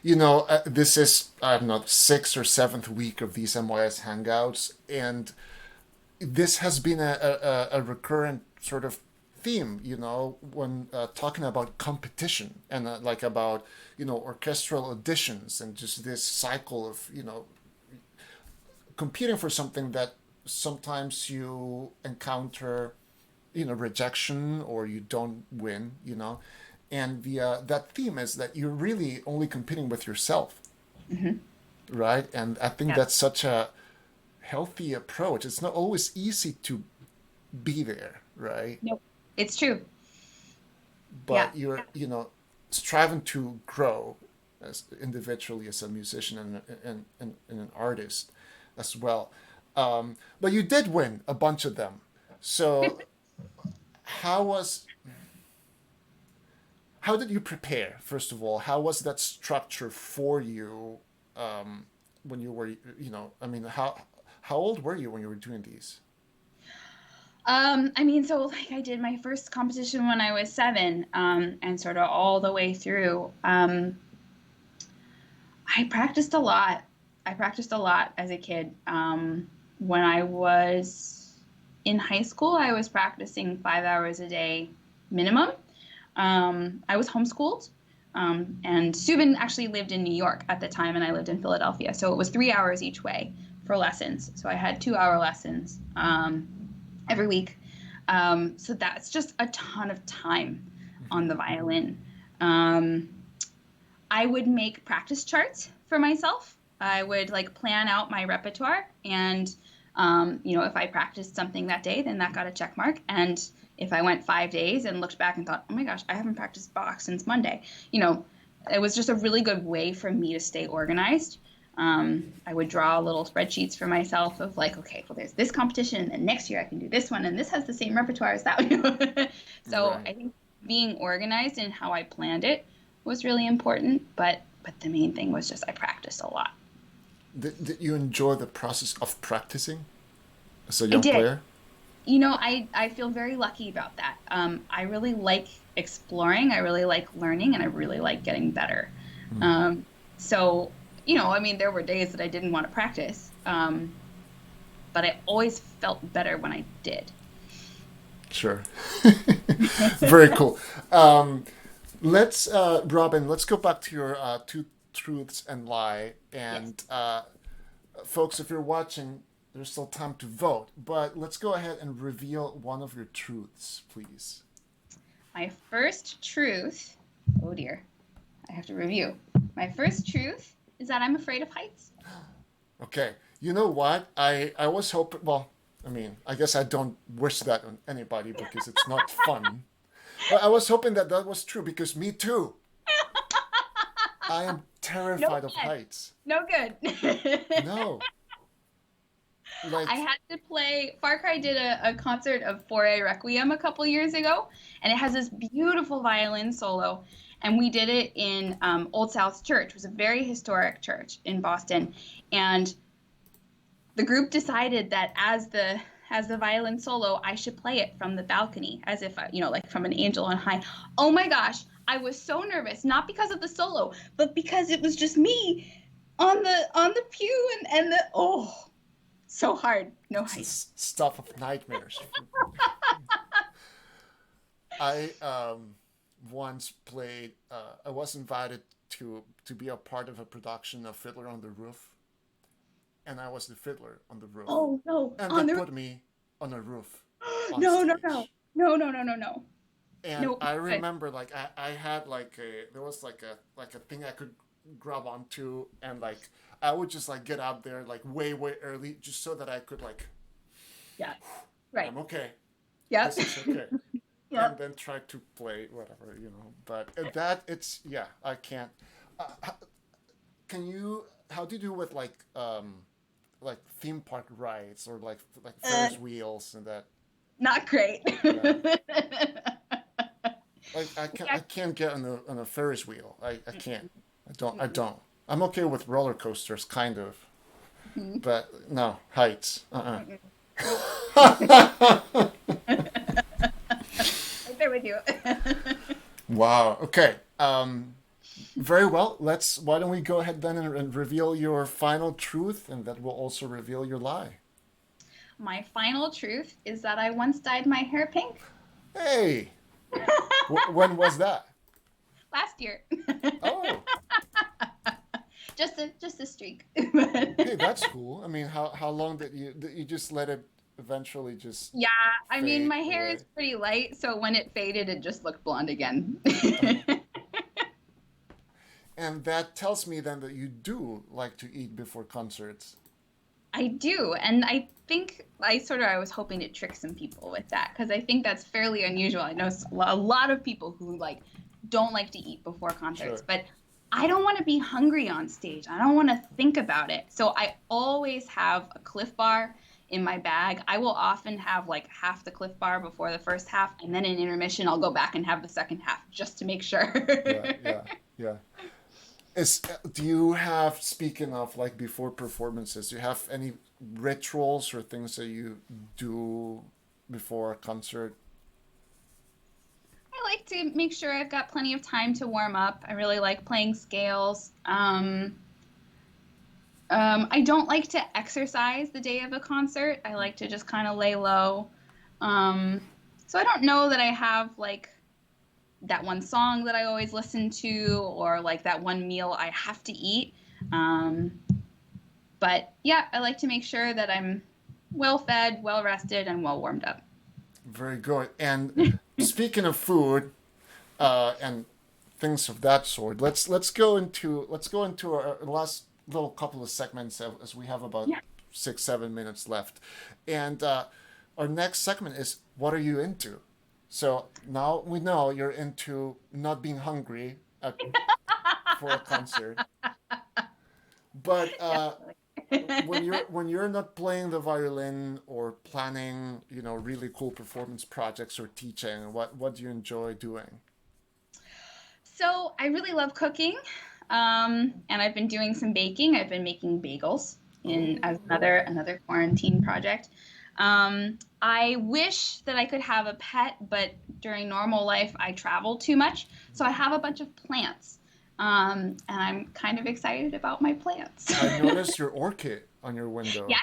This is, I don't know, sixth or seventh week of these MYS Hangouts, and this has been a recurrent sort of theme, when talking about competition and like about, orchestral auditions and just this cycle of, competing for something that sometimes you encounter, rejection or you don't win, and the that theme is that you're really only competing with yourself, right? And I think that's such a healthy approach. It's not always easy to be there, right? Nope, it's true. But you're, striving to grow as individually as a musician and an artist as well. But you did win a bunch of them. So how was how did you prepare, first of all? How was that structure for you when you were, how old were you when you were doing these? So like I did my first competition when I was 7, and sort of all the way through. I practiced a lot. I practiced a lot as a kid. When I was in high school, I was practicing 5 hours a day minimum. I was homeschooled, and Subin actually lived in New York at the time, and I lived in Philadelphia. So it was 3 hours each way for lessons. So I had 2-hour lessons every week. So that's just a ton of time on the violin. I would make practice charts for myself. I would like plan out my repertoire, and if I practiced something that day, then that got a check mark. And if I went 5 days and looked back and thought, oh my gosh, I haven't practiced Bach since Monday, it was just a really good way for me to stay organized. I would draw little spreadsheets for myself of like, okay, well, there's this competition, and next year I can do this one, and this has the same repertoire as that one. So right. I think being organized in how I planned it was really important, but the main thing was just I practiced a lot. Did you enjoy the process of practicing as a young player? I feel very lucky about that. I really like exploring, I really like learning, and I really like getting better. So there were days that I didn't want to practice, but I always felt better when I did. Sure. Very cool. Robyn, let's go back to your two truths and lie. And yes. Folks, if you're watching, there's still time to vote. But let's go ahead and reveal one of your truths, please. My first truth, oh dear, I have to review. My first truth is that I'm afraid of heights. Okay. You know what? I was hoping, I guess I don't wish that on anybody because it's not fun. But I was hoping that was true because me too. I am terrified of heights. No good. No. I had to play, Far Cry did a concert of Foray Requiem a couple years ago, and it has this beautiful violin solo. And we did it in Old South Church. It was a very historic church in Boston. And the group decided that as the violin solo, I should play it from the balcony, as if, like from an angel on high. Oh my gosh, I was so nervous, not because of the solo, but because it was just me on the pew and so hard. No heights. Stuff of nightmares. I once played, I was invited to be a part of a production of Fiddler on the Roof. And I was the fiddler on the roof. Oh, no. And they put me on a roof. No. And nope. I remember I had there was like a thing I could grab onto, and I would just like get out there like way early just so that I could like Yeah. Right. I'm okay. Yep. This is okay. Yep. And then try to play whatever, But that it's yeah, I can't. Can you? How do you do with like theme park rides or like Ferris wheels and that? Not great. Yeah. Like I can't get on a Ferris wheel. I can't. I don't. I'm okay with roller coasters, kind of, but no heights. Right there with you. Wow. Okay. Very well. Why don't we go ahead then and reveal your final truth, and that will also reveal your lie. My final truth is that I once dyed my hair pink. Hey. When was that? Last year. Oh. Just a streak. Hey, that's cool. I mean, how long did you just let it eventually just Yeah, I mean, fade my hair away? is pretty light, so when it faded, it just looked blonde again. And that tells me then that you do like to eat before concerts. I do, and I think I was hoping to trick some people with that because I think that's fairly unusual. I know a lot of people who don't like to eat before concerts, Sure. but I don't want to be hungry on stage. I don't want to think about it. So I always have a Cliff Bar in my bag. I will often have like half the Cliff Bar before the first half, and then in intermission I'll go back and have the second half just to make sure. Yeah. Do you have, speaking of like before performances, do you have any rituals or things that you do before a concert? I like to make sure I've got plenty of time to warm up. I really like playing scales. I don't like to exercise the day of a concert. I like to just kind of lay low. So I don't know that I have like that one song that I always listen to or like that one meal I have to eat. But yeah, I like to make sure that I'm well fed, well rested, and well warmed up. Very good. And speaking of food, and things of that sort, let's go into our last little couple of segments as we have about Yeah. 6-7 minutes left, and our next segment is what are you into? So now we know you're into not being hungry for a concert, but when you're not playing the violin or planning, really cool performance projects or teaching, what do you enjoy doing? So I really love cooking, and I've been doing some baking. I've been making bagels as another quarantine project. I wish that I could have a pet, but during normal life I travel too much, so I have a bunch of plants, and I'm kind of excited about my plants. I noticed your orchid on your window. Yeah,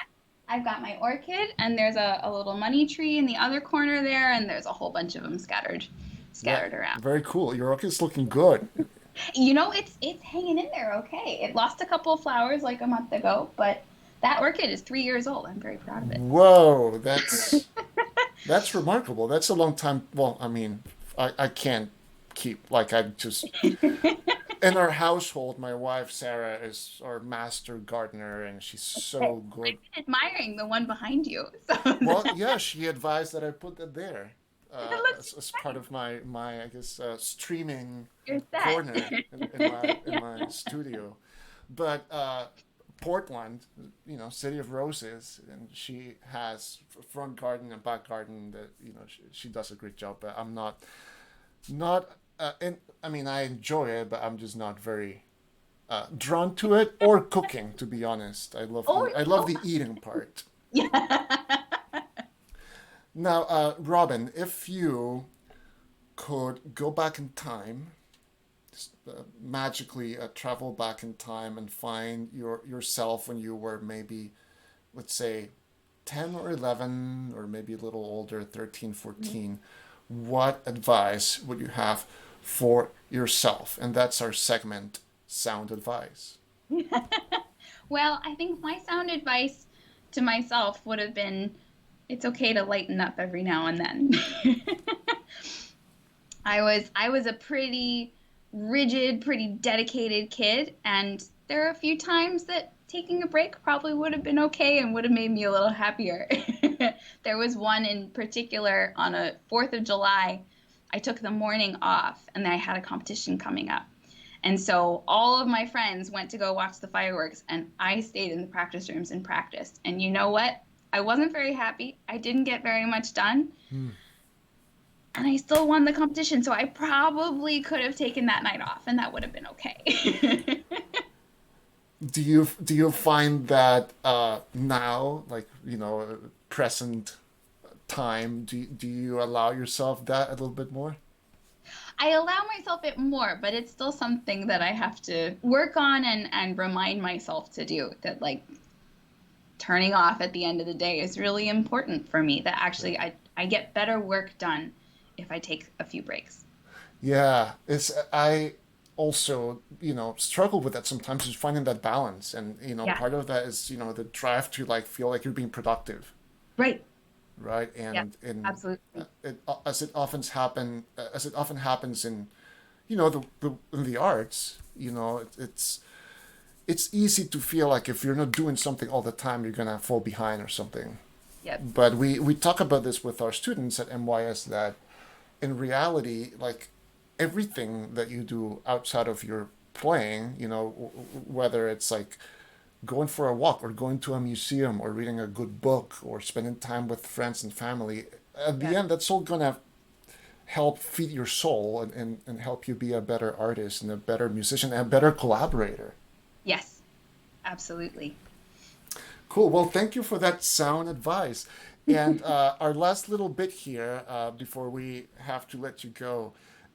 I've got my orchid, and there's a little money tree in the other corner there, and there's a whole bunch of them scattered Yeah, around. very cool. Your orchid's looking good. It's hanging in there okay. It lost a couple of flowers like a month ago, but that orchid is 3 years old. I'm very proud of it. Whoa, that's remarkable. That's a long time. Well, I mean, I can't keep like I just in our household. My wife Sarah is our master gardener, and she's so I've good. been admiring the one behind you. So Well, yeah, she advised that I put it there it looks as part of my I guess streaming you're set. corner in my studio. But Portland, City of Roses, and she has front garden and back garden that she does a great job. But I'm not. I mean, I enjoy it, but I'm just not very drawn to it or cooking. To be honest, I love I love the eating part. Yeah. Now, Robyn, if you could go back in time, magically travel back in time and find yourself when you were maybe, let's say, 10 or 11, or maybe a little older, 13, 14, what advice would you have for yourself? And that's our segment, Sound Advice. Well, I think my sound advice to myself would have been, it's okay to lighten up every now and then. I was a pretty rigid, pretty dedicated kid, and there are a few times that taking a break probably would have been okay and would have made me a little happier. There was one in particular on a 4th of July. I took the morning off and I had a competition coming up. And so all of my friends went to go watch the fireworks and I stayed in the practice rooms and practiced. And you know what? I wasn't very happy. I didn't get very much done. And I still won the competition. So I probably could have taken that night off and that would have been okay. Do you find that now, like, present time, do you allow yourself that a little bit more? I allow myself it more, but it's still something that I have to work on and remind myself to do, that like turning off at the end of the day is really important for me, that actually I get better work done if I take a few breaks. Yeah, I also, struggle with that sometimes, is finding that balance. And, Yeah. part of that is, the drive to like feel like you're being productive, Right. right? Yeah, And absolutely. as it often happens in, in the arts, it's easy to feel like if you're not doing something all the time, you're gonna fall behind or something. Yep. But we talk about this with our students at MYS, that in reality, like, everything that you do outside of your playing, whether it's like going for a walk or going to a museum or reading a good book or spending time with friends and family, at the Yeah. end, that's all gonna help feed your soul and help you be a better artist and a better musician and a better collaborator. Yes, absolutely. Cool. Well, thank you for that sound advice. And our last little bit here, before we have to let you go,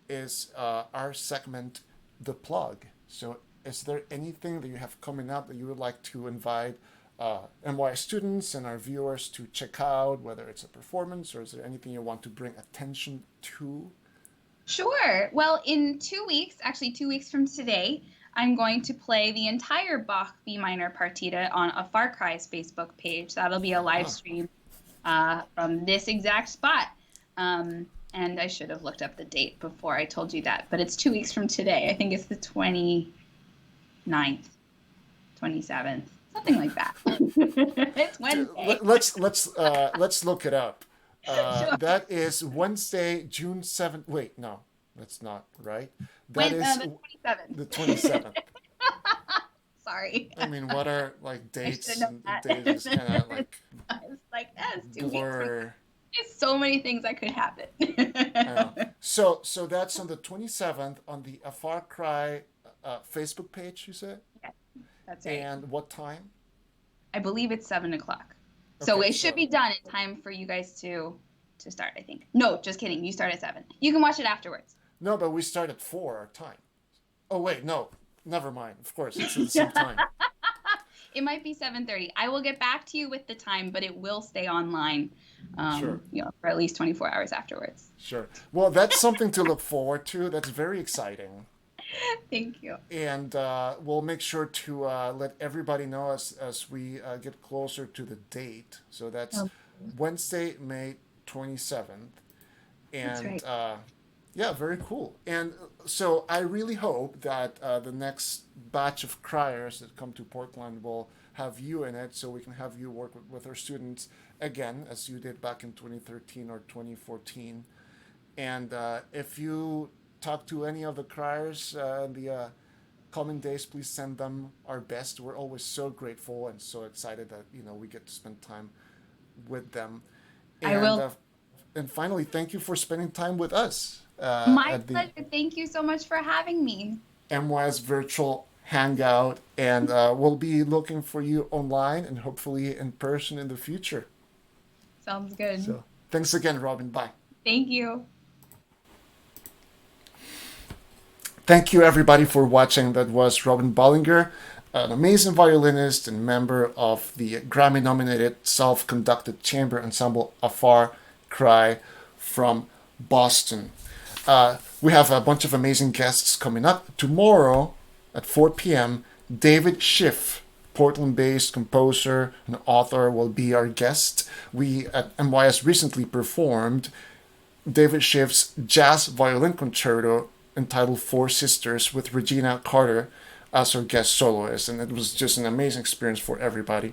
is our segment, The Plug. So, is there anything that you have coming up that you would like to invite MY students and our viewers to check out, whether it's a performance, or is there anything you want to bring attention to? Sure. Well, in 2 weeks, actually 2 weeks from today, I'm going to play the entire Bach B minor partita on a Far Cry's Facebook page. That'll be a live stream from this exact spot. And I should have looked up the date before I told you that, but it's 2 weeks from today. I think it's the 29th, 27th, something like that. It's Wednesday. Let's look it up. Sure. That is Wednesday, June 7th. Wait, no, that's not right. That is The 27th. the 27th. Sorry. I mean, what are like I dates should have and known that. dates kind of like I was like, that's 2 weeks. blur. There's so many things that could happen. So that's on the 27th on the A Far Cry Facebook page, you said? Yeah, that's right. And what time? I believe it's 7 o'clock. So Okay, it should so- be done in time for you guys to start, I think. No, just kidding. You start at 7. You can watch it afterwards. No, but we start at 4 our time. Oh, wait, no. Never mind. Of course, it's at the same time. It might be 7:30. I will get back to you with the time, but it will stay online, Sure. for at least 24 hours afterwards. Sure. Well, that's something to look forward to. That's very exciting. Thank you. And we'll make sure to let everybody know as we get closer to the date. So that's Wednesday, May 27th. And That's right. yeah, very cool. And so I really hope that the next batch of criers that come to Portland will have you in it, so we can have you work with our students again, as you did back in 2013 or 2014. And if you talk to any of the criers in the coming days, please send them our best. We're always so grateful and so excited that we get to spend time with them. I will. And finally, thank you for spending time with us My at the pleasure. Thank you so much for having me. MYS Virtual Hangout, and we'll be looking for you online and hopefully in person in the future. Sounds good. So thanks again, Robyn. Bye. Thank you. Thank you, everybody, for watching. That was Robyn Bollinger, an amazing violinist and member of the Grammy-nominated self-conducted chamber ensemble A Far Cry from Boston. We have a bunch of amazing guests coming up. Tomorrow at 4 p.m., David Schiff, Portland-based composer and author, will be our guest. We at MYS recently performed David Schiff's Jazz Violin Concerto entitled Four Sisters with Regina Carter as her guest soloist, and it was just an amazing experience for everybody.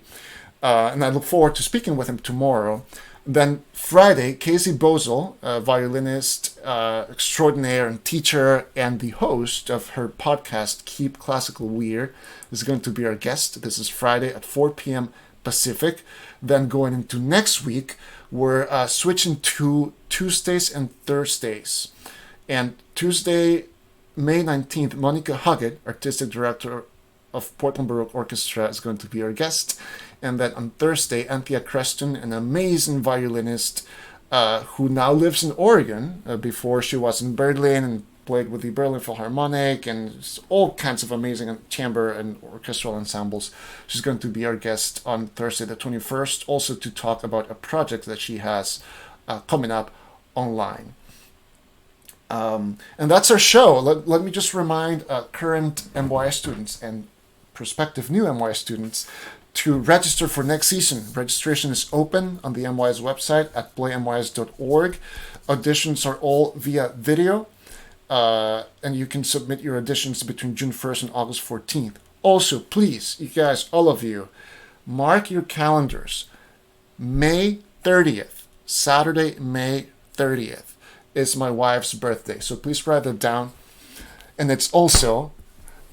And I look forward to speaking with him tomorrow. Then Friday, Casey Bozel, a violinist extraordinaire and teacher and the host of her podcast, Keep Classical Weird, is going to be our guest. This is Friday at 4 p.m. Pacific. Then going into next week, we're switching to Tuesdays and Thursdays. And Tuesday, May 19th, Monica Huggett, Artistic Director of Portland Baroque Orchestra, is going to be our guest. And then on Thursday, Anthea Creston, an amazing violinist who now lives in Oregon. Before she was in Berlin and played with the Berlin Philharmonic and all kinds of amazing chamber and orchestral ensembles. She's going to be our guest on Thursday the 21st, also to talk about a project that she has coming up online. And that's our show. Let me just remind current MYS students and prospective new MYS students to register for next season. Registration is open on the MYS website at playmys.org. Auditions are all via video, and you can submit your auditions between June 1st and August 14th. Also, please, you guys, all of you, mark your calendars. May 30th, Saturday, May 30th, is my wife's birthday, so please write that down. And it's also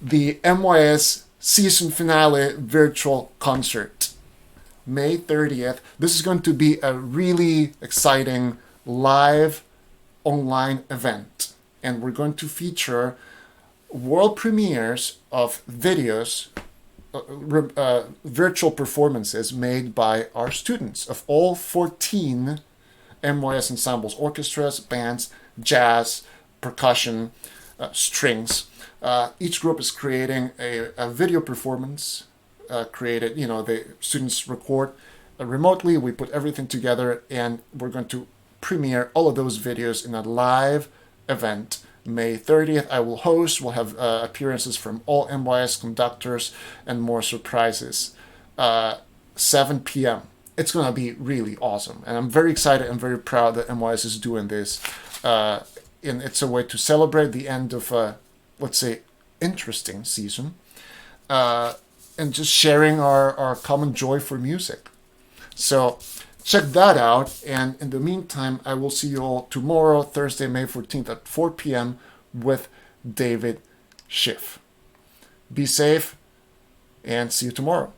the MYS season finale virtual concert, May 30th. This is going to be a really exciting live online event, and we're going to feature world premieres of videos, virtual performances made by our students of all 14 MYS ensembles, orchestras, bands, jazz, percussion, strings. Each group is creating a video performance created. The students record remotely. We put everything together, and we're going to premiere all of those videos in a live event. May 30th, I will host. We'll have appearances from all MYS conductors and more surprises. 7 p.m. It's going to be really awesome. And I'm very excited and very proud that MYS is doing this. And it's a way to celebrate the end of let's say, interesting season, and just sharing our common joy for music. So check that out, and in the meantime, I will see you all tomorrow, Thursday, May 14th at 4 p.m. with David Schiff. Be safe, and see you tomorrow.